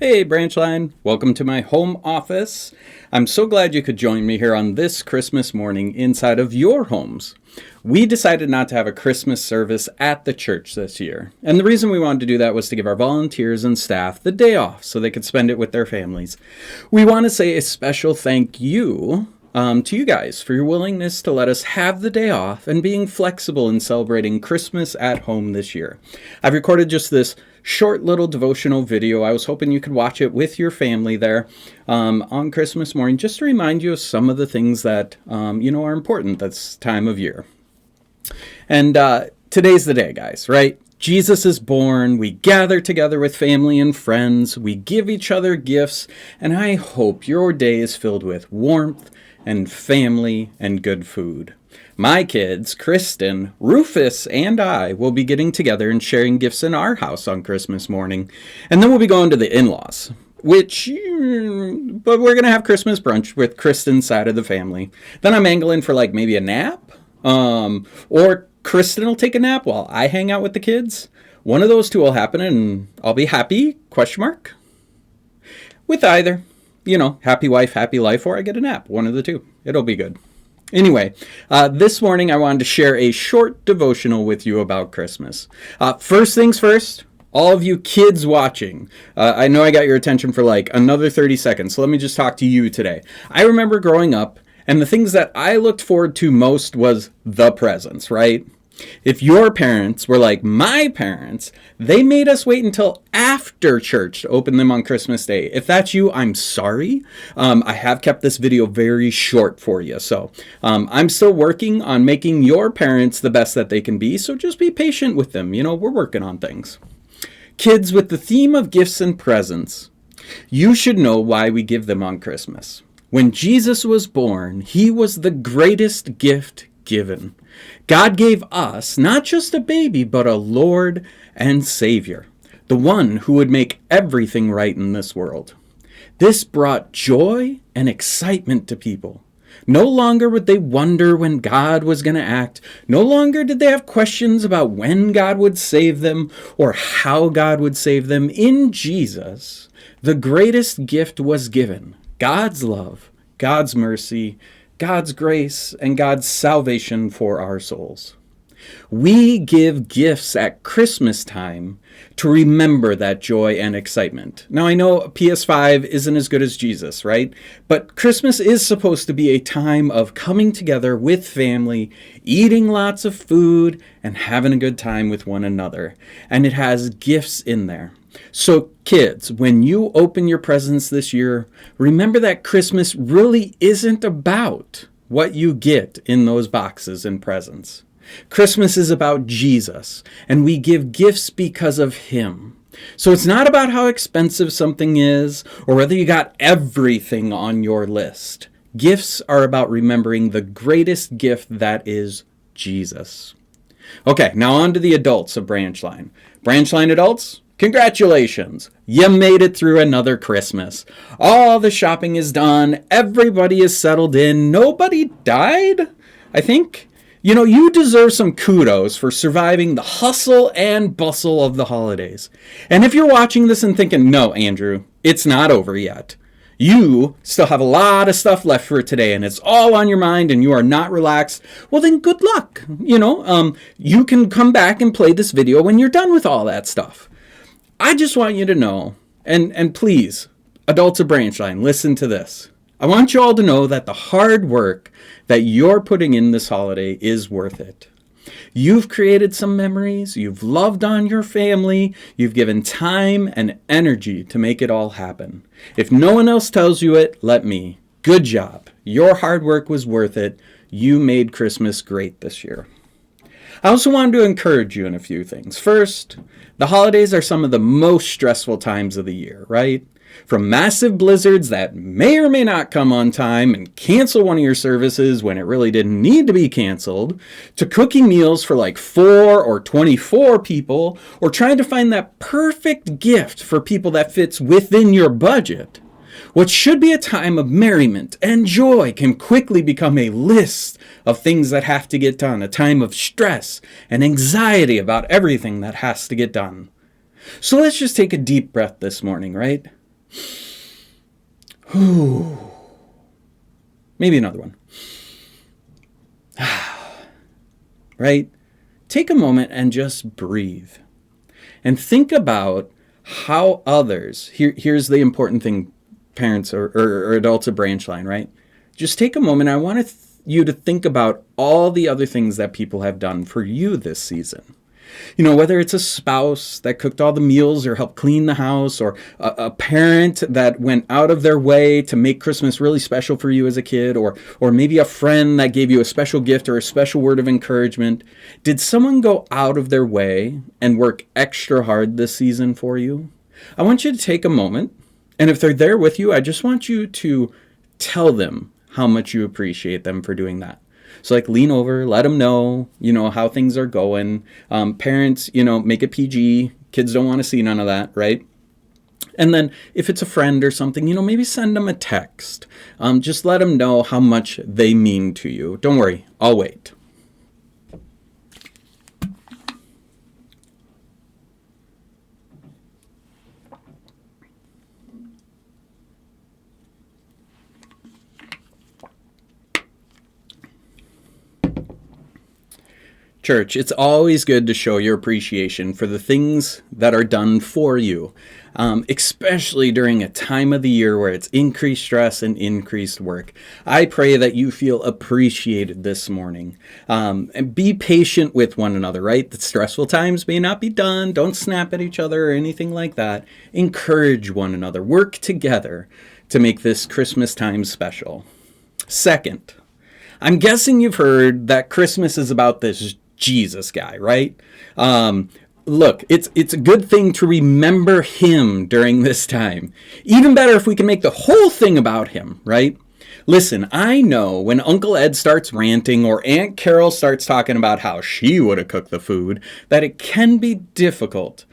Hey Branchline, welcome to my home office. I'm so glad you could join me here on this Christmas morning inside of your homes. We decided not to have a Christmas service at the church this year, and the reason we wanted to do that was to give our volunteers and staff the day off so they could spend it with their families. We want to say a special thank you to you guys for your willingness to let us have the day off and being flexible in celebrating Christmas at home this year. I've recorded just this short little devotional video. I was hoping you could watch it with your family there on Christmas morning, just to remind you of some of the things that are important this time of year. And today's the day, guys, right? Jesus is born, we gather together with family and friends, we give each other gifts, and I hope your day is filled with warmth and family and good food. My kids, Kristen, Rufus, and I will be getting together and sharing gifts in our house on Christmas morning. And then we'll be going to the in-laws, but we're going to have Christmas brunch with Kristen's side of the family. Then I'm angling for maybe a nap, or Kristen will take a nap while I hang out with the kids. One of those two will happen and I'll be happy, ? With either. Happy wife, happy life, or I get a nap. One of the two. It'll be good. Anyway, this morning I wanted to share a short devotional with you about Christmas. First things first, all of you kids watching, I know I got your attention for another 30 seconds, so let me just talk to you today. I remember growing up, and the things that I looked forward to most was the presents, right? If your parents were like my parents, they made us wait until after church to open them on Christmas Day. If that's you, I'm sorry. I have kept this video very short for you. So I'm still working on making your parents the best that they can be. So just be patient with them. We're working on things. Kids, with the theme of gifts and presents, you should know why we give them on Christmas. When Jesus was born, he was the greatest gift given. God gave us not just a baby, but a Lord and Savior, the one who would make everything right in this world. This brought joy and excitement to people. No longer would they wonder when God was going to act. No longer did they have questions about when God would save them or how God would save them. In Jesus, the greatest gift was given: God's love, God's mercy, God's grace, and God's salvation for our souls. We give gifts at Christmas time to remember that joy and excitement. Now, I know PS5 isn't as good as Jesus, right? But Christmas is supposed to be a time of coming together with family, eating lots of food, and having a good time with one another. And it has gifts in there. So kids, when you open your presents this year, remember that Christmas really isn't about what you get in those boxes and presents. Christmas is about Jesus, and we give gifts because of him. So it's not about how expensive something is or whether you got everything on your list. Gifts are about remembering the greatest gift, that is Jesus. Okay, now on to the adults of Branchline. Branchline adults, congratulations! You made it through another Christmas. All the shopping is done. Everybody is settled in. Nobody died, I think. You deserve some kudos for surviving the hustle and bustle of the holidays. And if you're watching this and thinking, no, Andrew, it's not over yet. You still have a lot of stuff left for today and it's all on your mind and you are not relaxed, well then good luck. You can come back and play this video when you're done with all that stuff. I just want you to know, and please, adults of Branchline, listen to this. I want you all to know that the hard work that you're putting in this holiday is worth it. You've created some memories, you've loved on your family, you've given time and energy to make it all happen. If no one else tells you it, let me. Good job. Your hard work was worth it. You made Christmas great this year. I also wanted to encourage you in a few things. First, the holidays are some of the most stressful times of the year, right? From massive blizzards that may or may not come on time and cancel one of your services when it really didn't need to be canceled, to cooking meals for 4 or 24 people, or trying to find that perfect gift for people that fits within your budget. What should be a time of merriment and joy can quickly become a list of things that have to get done, a time of stress and anxiety about everything that has to get done. So let's just take a deep breath this morning, right? Maybe another one. Right? Take a moment and just breathe. And think about how others, here's the important thing, parents or adults at Branchline, right? Just take a moment. I want you to think about all the other things that people have done for you this season. You know, whether it's a spouse that cooked all the meals or helped clean the house, or a parent that went out of their way to make Christmas really special for you as a kid, or maybe a friend that gave you a special gift or a special word of encouragement. Did someone go out of their way and work extra hard this season for you? I want you to take a moment, and if they're there with you, I just want you to tell them how much you appreciate them for doing that. So like lean over, let them know, how things are going. Parents, make it PG. Kids don't want to see none of that, right? And then if it's a friend or something, maybe send them a text. Just let them know how much they mean to you. Don't worry, I'll wait. Church, it's always good to show your appreciation for the things that are done for you, especially during a time of the year where it's increased stress and increased work. I pray that you feel appreciated this morning, and be patient with one another, right? The stressful times may not be done. Don't snap at each other or anything like that. Encourage one another. Work together to make this Christmas time special. Second, I'm guessing you've heard that Christmas is about this Jesus guy, right? Look, it's a good thing to remember him during this time. Even better if we can make the whole thing about him, right? Listen, I know when Uncle Ed starts ranting or Aunt Carol starts talking about how she would have cooked the food, that it can be difficult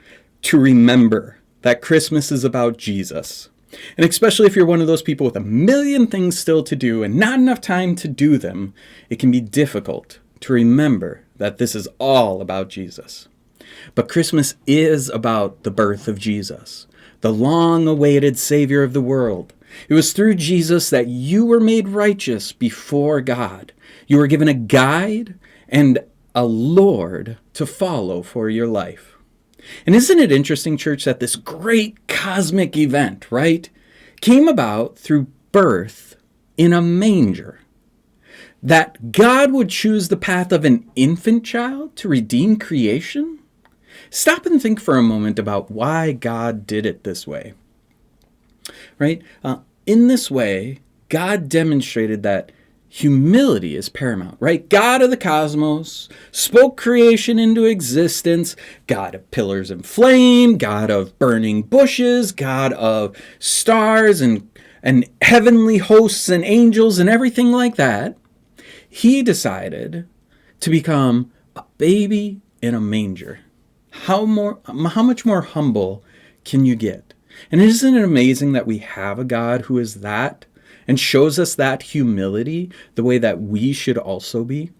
to remember that Christmas is about Jesus. And especially if you're one of those people with a million things still to do and not enough time to do them, it can be difficult to remember that this is all about Jesus. But Christmas is about the birth of Jesus, the long-awaited Savior of the world. It was through Jesus that you were made righteous before God. You were given a guide and a Lord to follow for your life. And isn't it interesting, church, that this great cosmic event, right, came about through birth in a manger? That God would choose the path of an infant child to redeem creation? Stop and think for a moment about why God did it this way. Right? In this way, God demonstrated that humility is paramount, right? God of the cosmos spoke creation into existence, God of pillars and flame, God of burning bushes, God of stars and heavenly hosts and angels and everything like that. He decided to become a baby in a manger. How much more humble can you get? And isn't it amazing that we have a God who is that and shows us that humility the way that we should also be?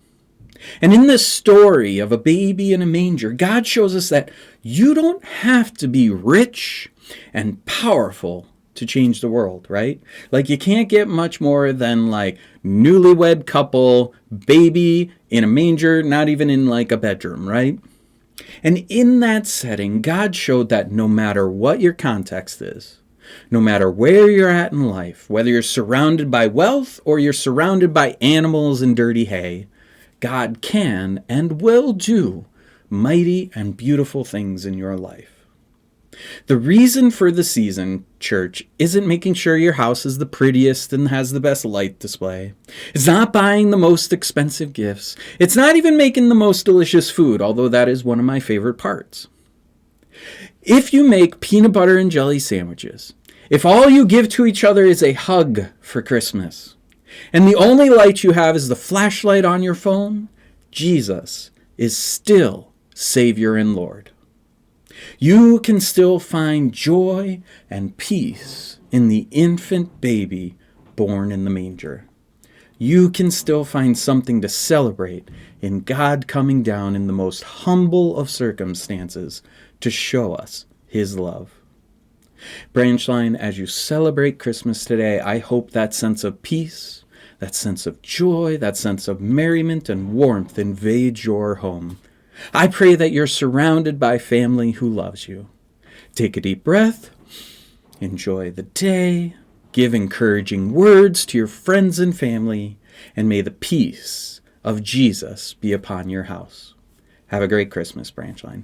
And in this story of a baby in a manger, God shows us that you don't have to be rich and powerful to change the world, right? Like you can't get much more than like newlywed couple, baby in a manger, not even in like a bedroom, right? And in that setting, God showed that no matter what your context is, no matter where you're at in life, whether you're surrounded by wealth or you're surrounded by animals and dirty hay, God can and will do mighty and beautiful things in your life. The reason for the season, church, isn't making sure your house is the prettiest and has the best light display. It's not buying the most expensive gifts. It's not even making the most delicious food, although that is one of my favorite parts. If you make peanut butter and jelly sandwiches, if all you give to each other is a hug for Christmas, and the only light you have is the flashlight on your phone, Jesus is still Savior and Lord. You can still find joy and peace in the infant baby born in the manger. You can still find something to celebrate in God coming down in the most humble of circumstances to show us his love. Branchline, as you celebrate Christmas today, I hope that sense of peace, that sense of joy, that sense of merriment and warmth invades your home. I pray that you're surrounded by family who loves you. Take a deep breath, enjoy the day, give encouraging words to your friends and family, and may the peace of Jesus be upon your house. Have a great Christmas, Branchline.